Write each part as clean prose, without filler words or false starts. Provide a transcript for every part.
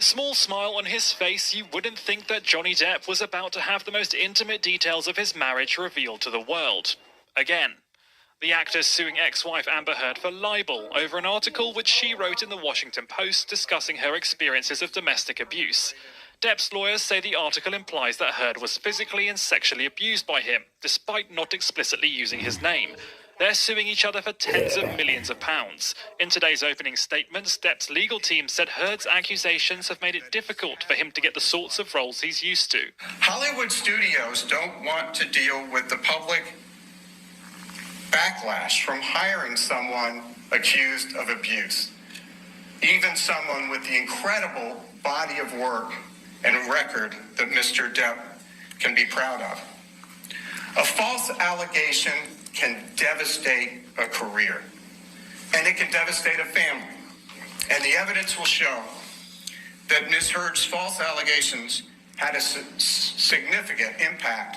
Small smile on his face, you wouldn't think that Johnny Depp was about to have the most intimate details of his marriage revealed to the world. Again. The actor's suing ex-wife Amber Heard for libel over an article which she wrote in the Washington Post discussing her experiences of domestic abuse. Depp's lawyers say the article implies that Heard was physically and sexually abused by him, despite not explicitly using his name. They're suing each other for tens of millions of pounds. In today's opening statements, Depp's legal team said Heard's accusations have made it difficult for him to get the sorts of roles he's used to. Hollywood studios don't want to deal with the public backlash from hiring someone accused of abuse, even someone with the incredible body of work and record that Mr. Depp can be proud of. A false allegation can devastate a career, and it can devastate a family. And the evidence will show that Ms. Heard's false allegations had a significant impact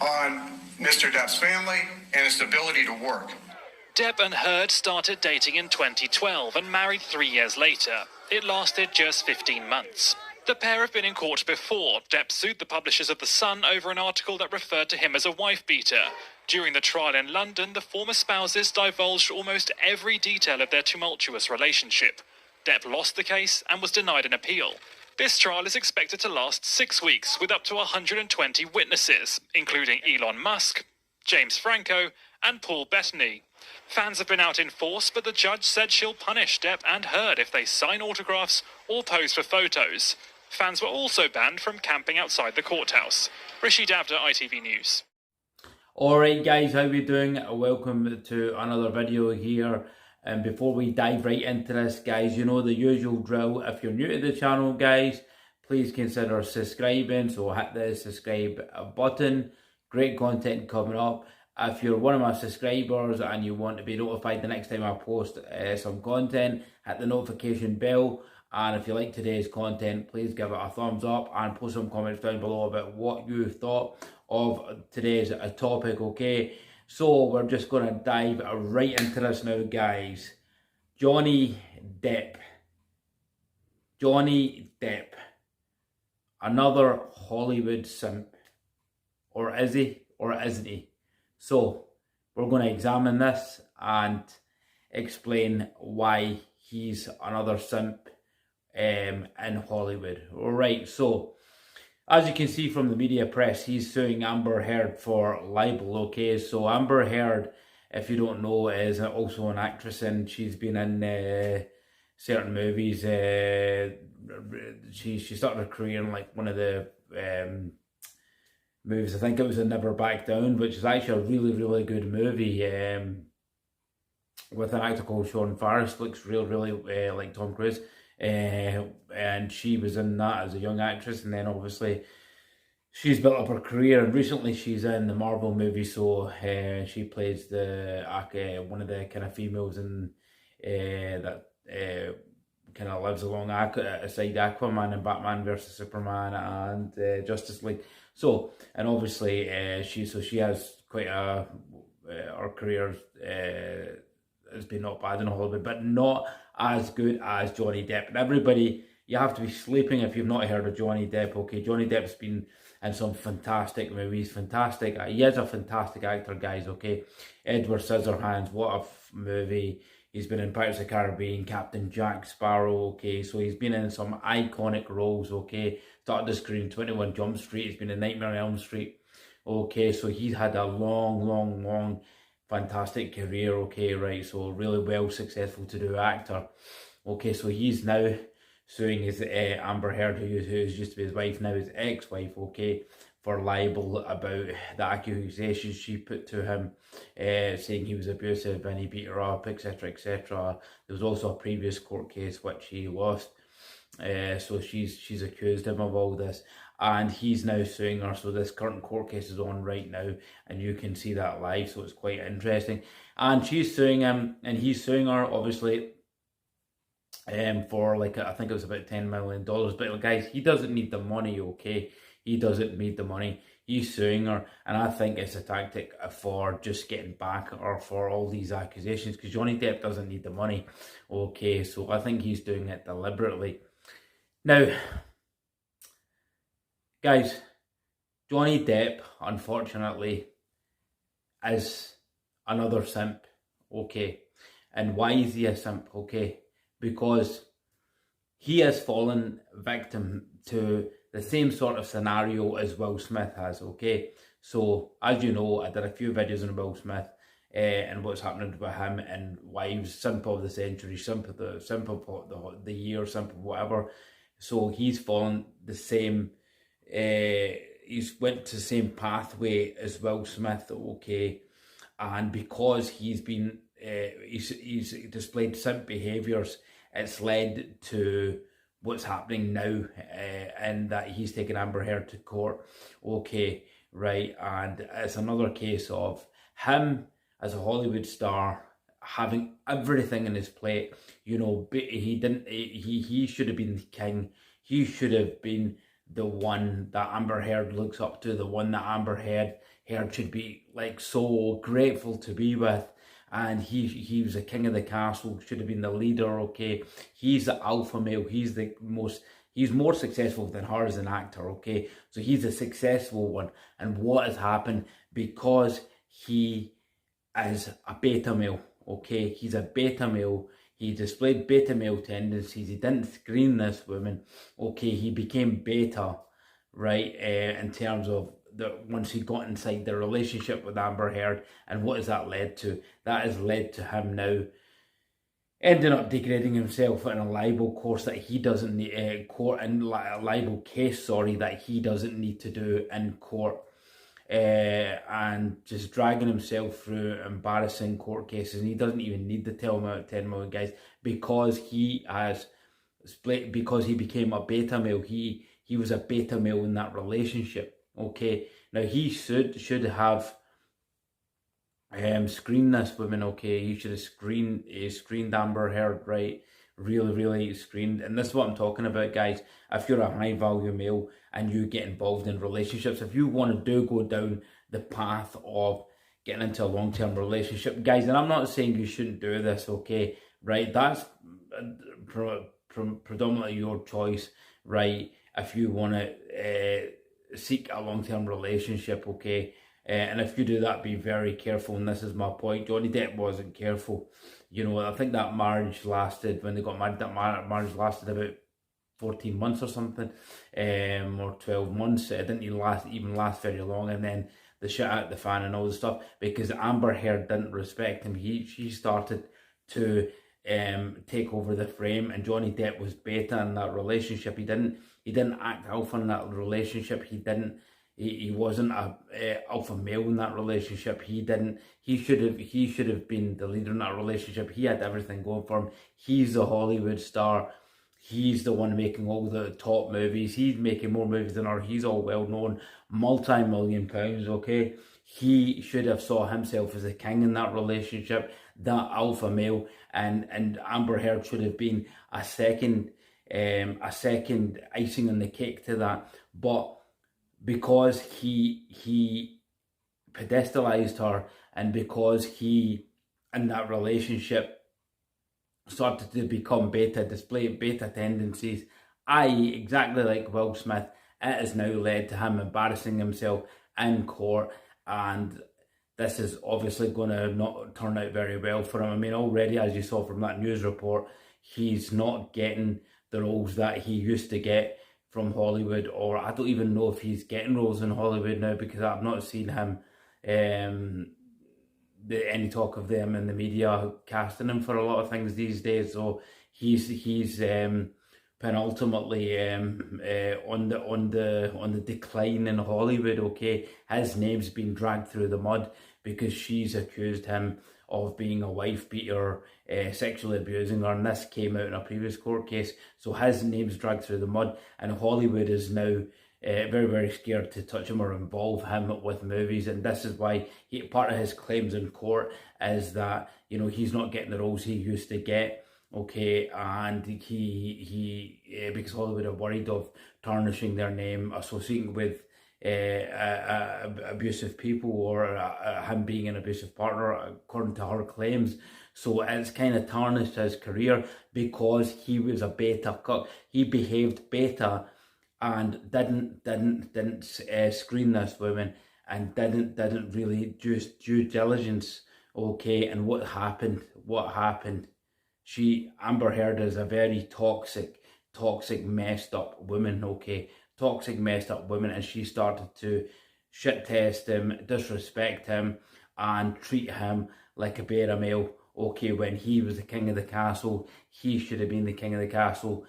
on Mr. Depp's family and his ability to work. Depp and Heard started dating in 2012 and married 3 years later. It lasted just 15 months. The pair have been in court before. Depp sued the publishers of The Sun over an article that referred to him as a wife-beater. During the trial in London, the former spouses divulged almost every detail of their tumultuous relationship. Depp lost the case and was denied an appeal. This trial is expected to last 6 weeks with up to 120 witnesses, including Elon Musk, James Franco, and Paul Bettany. Fans have been out in force, but the judge said she'll punish Depp and Heard if they sign autographs or pose for photos. Fans were also banned from camping outside the courthouse. Rishi Davda, ITV News. Alright guys, how we doing? Welcome to another video here. And before we dive right into this, guys, you know the usual drill. If you're new to the channel, guys, please consider subscribing. So hit the subscribe button. Great content coming up. If you're one of my subscribers and you want to be notified the next time I post some content, hit the notification bell. And if you like today's content, please give it a thumbs up and post some comments down below about what you thought of today's topic, okay? So we're just going to dive right into this now, guys. Johnny Depp. Johnny Depp. Another Hollywood simp. Or is he? Or isn't he? So we're going to examine this and explain why he's another simp in Hollywood. Alright, so as you can see from the media press, he's suing Amber Heard for libel, okay? So Amber Heard, if you don't know, is also an actress and she's been in certain movies. She started her career in like one of the movies, I think it was a Never Back Down, which is actually a really, really good movie with an actor called Sean Farris, looks really like Tom Cruise. And she was in that as a young actress, and then obviously she's built up her career, and recently she's in the Marvel movie, so she plays the one of the kind of females in that kind of lives alongside Aquaman and Batman versus Superman and Justice League. So, and obviously she has quite a her career has been not bad in Hollywood, but not as good as Johnny Depp. And everybody, you have to be sleeping if you've not heard of Johnny Depp, okay? Johnny Depp's been in some fantastic movies, fantastic. He is a fantastic actor, guys, okay? Edward Scissorhands, what a movie. He's been in Pirates of the Caribbean, Captain Jack Sparrow, okay? So he's been in some iconic roles, okay? Started his career in 21 Jump Street. He's been in Nightmare on Elm Street, okay? So he's had a long fantastic career, okay, right? So really well successful to do actor, okay? So he's now suing his Amber Heard, who used to be his wife, now his ex-wife, okay, for libel about the accusations she put to him, saying he was abusive and he beat her up, etc, etc. There was also a previous court case which he lost, so she's accused him of all this, and he's now suing her. So this current court case is on right now, and you can see that live, so it's quite interesting. And she's suing him, and he's suing her, obviously, for like, I think it was about $10 million. But guys, he doesn't need the money, okay? He doesn't need the money. He's suing her, and I think it's a tactic for just getting back or for all these accusations, because Johnny Depp doesn't need the money, okay? So I think he's doing it deliberately. Now, guys, Johnny Depp, unfortunately, is another simp, okay? And why is he a simp, okay? Because he has fallen victim to the same sort of scenario as Will Smith has, okay? So, as you know, I did a few videos on Will Smith and what's happening with him and why he was simp of the century, simp of the year, simp of whatever. So he's fallen the same, he's went to the same pathway as Will Smith, okay? And because he's been, he's displayed simp behaviours, it's led to what's happening now, and that he's taken Amber Heard to court. Okay, right, and it's another case of him as a Hollywood star having everything in his plate. You know, he didn't. He should have been the king. He should have been the one that Amber Heard looks up to. The one that Amber Heard should be like so grateful to be with. And he was the king of the castle, should have been the leader, okay? He's the alpha male, he's more successful than her as an actor, okay? So he's a successful one. And what has happened, because he is a beta male, okay? He's a beta male, he displayed beta male tendencies, he didn't screen this woman, okay? He became beta, right, in terms of once he got inside the relationship with Amber Heard. And what has that led to? That has led to him now ending up degrading himself in a libel course that he doesn't need, a libel case, sorry, that he doesn't need to do in court, and just dragging himself through embarrassing court cases. And he doesn't even need the 10 million, guys, because he has split, because he became a beta male. He was a beta male in that relationship. Okay, now he should have screened this woman. Okay, he should have screened Amber Heard, right? Really screened. And this is what I'm talking about, guys. If you're a high value male and you get involved in relationships, if you want to go down the path of getting into a long-term relationship, guys, and I'm not saying you shouldn't do this, okay, right? That's predominantly your choice, right? If you want to seek a long-term relationship, okay, and if you do that, be very careful. And this is my point. Johnny Depp wasn't careful. You know, I think that marriage lasted, when they got married, that marriage lasted about 14 months or something, or 12 months. It didn't even last very long. And then the shit out the fan and all the stuff, because Amber Heard didn't respect him. She started to take over the frame, and Johnny Depp was beta in that relationship. He didn't act alpha in that relationship. He wasn't a alpha male in that relationship. He should have been the leader in that relationship. He had everything going for him. He's a Hollywood star. He's the one making all the top movies. He's making more movies than her. He's all well known, multi-million pounds, okay? He should have saw himself as a king in that relationship, that alpha male, and Amber Heard should have been a second icing on the cake to that. But because he pedestalized her, and because he, in that relationship, started to become display beta tendencies, i.e. exactly like Will Smith, it has now led to him embarrassing himself in court. And this is obviously going to not turn out very well for him. I mean, already, as you saw from that news report, he's not getting the roles that he used to get from Hollywood, or I don't even know if he's getting roles in Hollywood now, because I've not seen him, any talk of them in the media casting him for a lot of things these days. So he's penultimately on the decline in Hollywood. Okay, his name's been dragged through the mud because she's accused him of being a wife beater, sexually abusing her, and this came out in a previous court case. So his name's dragged through the mud, and Hollywood is now very scared to touch him or involve him with movies. And this is why part of his claims in court is that, you know, he's not getting the roles he used to get. Okay, and he because Hollywood are worried of tarnishing their name, associating with abusive people, or him being an abusive partner, according to her claims. So it's kind of tarnished his career because he was a beta cuck. He behaved beta and didn't screen this woman, and didn't really do due diligence. Okay, and what happened? Amber Heard is a very toxic, messed up woman. Okay, toxic, messed up woman, and she started to shit test him, disrespect him, and treat him like a beta male. Okay, when he was the king of the castle, he should have been the king of the castle.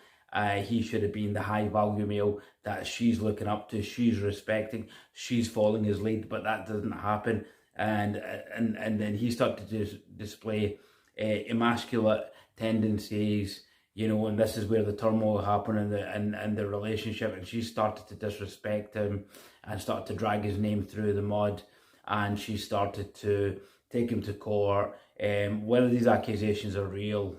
He should have been the high value male that she's looking up to, she's respecting, she's following his lead, but that doesn't happen. And then he started to display emasculate tendencies, and this is where the turmoil happened in the relationship, and she started to disrespect him and started to drag his name through the mud, and she started to take him to court. Whether these accusations are real,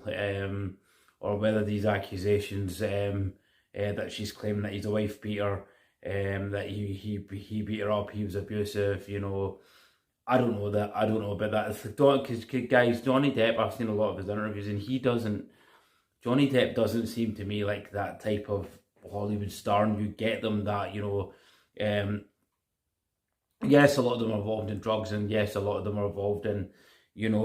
or whether these accusations that she's claiming that he's a wife beater, that he beat her up, he was abusive, I don't know about that. Because guys, Johnny Depp, I've seen a lot of his interviews, and Johnny Depp doesn't seem to me like that type of Hollywood star, and you get them that, yes, a lot of them are involved in drugs, and yes, a lot of them are involved in,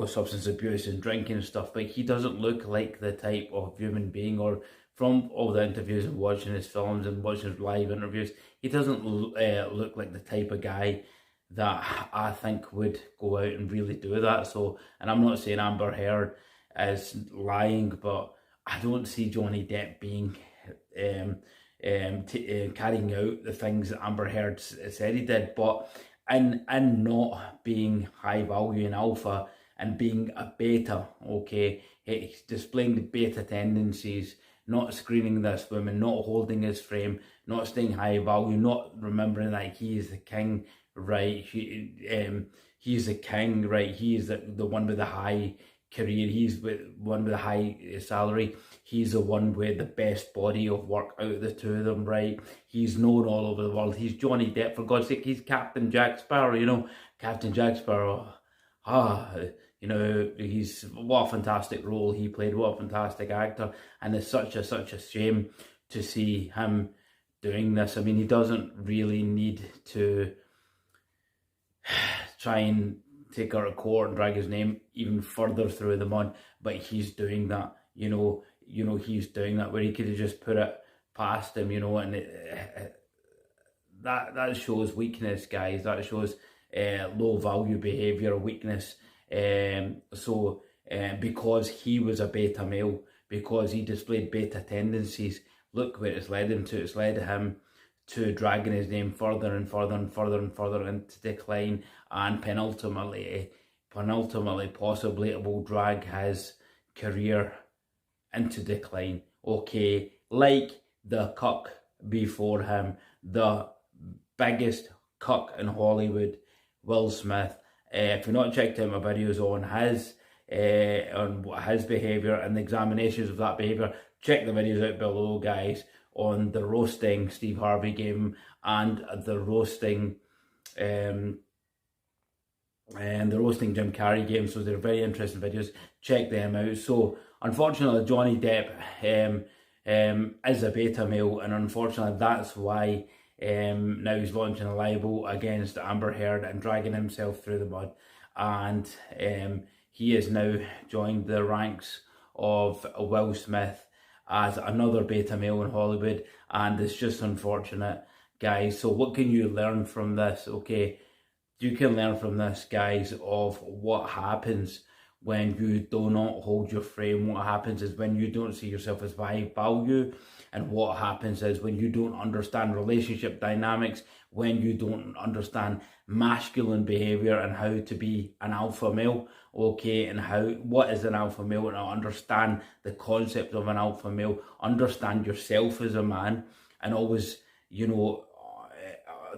substance abuse and drinking and stuff, but he doesn't look like the type of human being, or from all the interviews and watching his films and watching his live interviews, he doesn't look like the type of guy that I think would go out and really do that. So, and I'm not saying Amber Heard is lying, but I don't see Johnny Depp being carrying out the things that Amber Heard said he did, but in not being high value and alpha and being a beta. Okay, he's displaying the beta tendencies, not screening this woman, not holding his frame, not staying high value, not remembering that he is the king, right? He's the king, right? He is the one with the high career, he's the one with the high salary, he's the one with the best body of work out of the two of them, right? He's known all over the world. He's Johnny Depp, for God's sake. He's Captain Jack Sparrow, Captain Jack Sparrow. He's, what a fantastic role he played, what a fantastic actor, and it's such a shame to see him doing this. I mean, he doesn't really need to try and take her to court and drag his name even further through the mud, but he's doing that. He's doing that, where he could have just put it past him, and that shows weakness, guys. That shows low value behaviour, weakness. Because he was a beta male, because he displayed beta tendencies, look where it's led him to. It's led him to dragging his name further and further and further and further into decline, and penultimately possibly it will drag his career into decline. Okay, like the cuck before him, the biggest cuck in Hollywood, Will Smith. If you've not checked out my videos on his behaviour and the examinations of that behaviour, check the videos out below, guys, on the roasting Steve Harvey gave him, and the roasting Jim Carrey gave him. So they're very interesting videos. Check them out. So unfortunately, Johnny Depp is a beta male, and unfortunately that's why now he's launching a libel against Amber Heard and dragging himself through the mud, and he has now joined the ranks of Will Smith as another beta male in Hollywood, and it's just unfortunate, guys. So what can you learn from this? Okay, you can learn from this, guys, of what happens when you do not hold your frame. What happens is when you don't see yourself as high value, and what happens is when you don't understand relationship dynamics, when you don't understand masculine behaviour and how to be an alpha male, okay, and what is an alpha male, and understand the concept of an alpha male, understand yourself as a man, and always,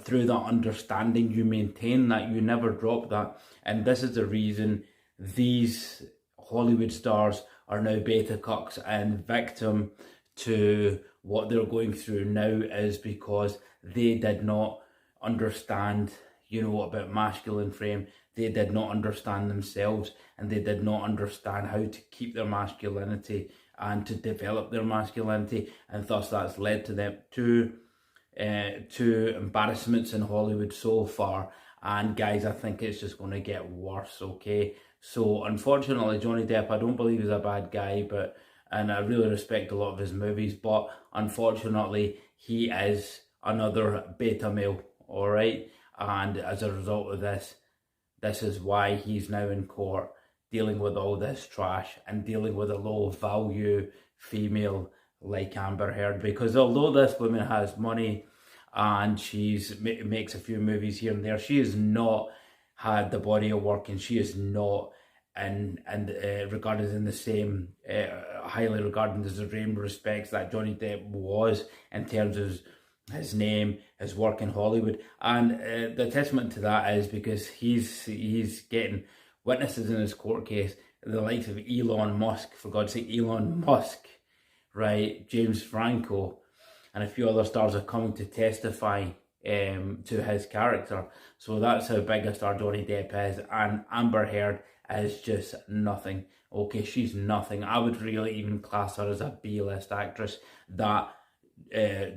through that understanding, you maintain that, you never drop that. And this is the reason these Hollywood stars are now beta cucks and victim to what they're going through now, is because they did not understand, you know, about masculine frame. They did not understand themselves, and they did not understand how to keep their masculinity and to develop their masculinity, and thus that's led to them to embarrassments in Hollywood so far. And guys, I think it's just going to get worse, okay? So unfortunately, Johnny Depp, I don't believe he's a bad guy, and I really respect a lot of his movies, but unfortunately, he is another beta male, all right? And as a result of this is why he's now in court dealing with all this trash and dealing with a low value female like Amber Heard. Because although this woman has money and makes a few movies here and there, she has not had the body of work, and she is not regarded in the same highly regarded as the same respects that Johnny Depp was in terms of his name, his work in Hollywood. And the testament to that is because he's getting witnesses in his court case, the likes of Elon Musk, for God's sake, Elon Musk, right, James Franco, and a few other stars are coming to testify to his character. So that's how big a star Johnny Depp is, and Amber Heard is just nothing. Okay, she's nothing. I would really even class her as a B-list actress that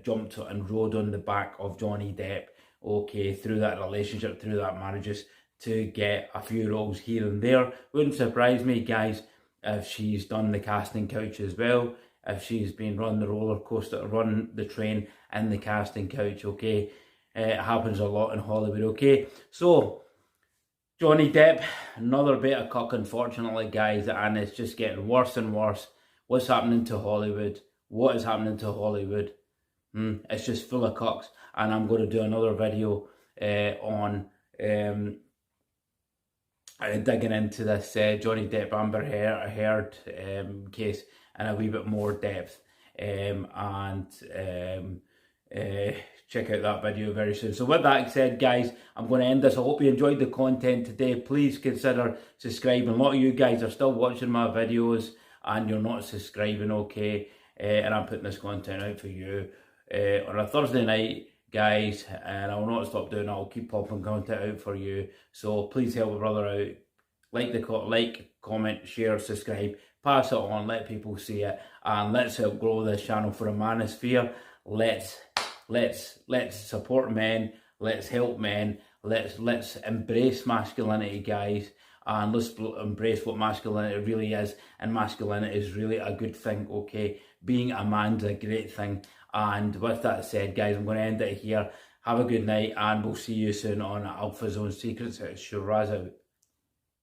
jumped and rode on the back of Johnny Depp, okay, through that relationship, through that marriages, to get a few roles here and there. Wouldn't surprise me, guys, if she's done the casting couch as well, if she's been run the roller coaster, run the train in the casting couch, okay. It happens a lot in Hollywood, okay. So Johnny Depp, another bit of cuck, unfortunately, guys, and it's just getting worse and worse. What's happening to Hollywood? What is happening to Hollywood? It's just full of cucks, and I'm going to do another video on digging into this Johnny Depp Amber Heard case in a wee bit more depth, and check out that video very soon. So with that said, guys, I'm going to end this. I hope you enjoyed the content today. Please consider subscribing. A lot of you guys are still watching my videos and you're not subscribing, okay? And I'm putting this content out for you on a Thursday night, guys, and I will not stop doing it. I'll keep popping content out for you. So please help a brother out. Like, comment, share, subscribe, pass it on, let people see it, and let's help grow this channel for a manosphere. Let's support men, let's help men, let's embrace masculinity, guys, and let's embrace what masculinity really is. And masculinity is really a good thing, okay? Being a man's a great thing. And with that said, guys, I'm going to end it here. Have a good night, and we'll see you soon on Alpha Zone Secrets. It's Shiraz out.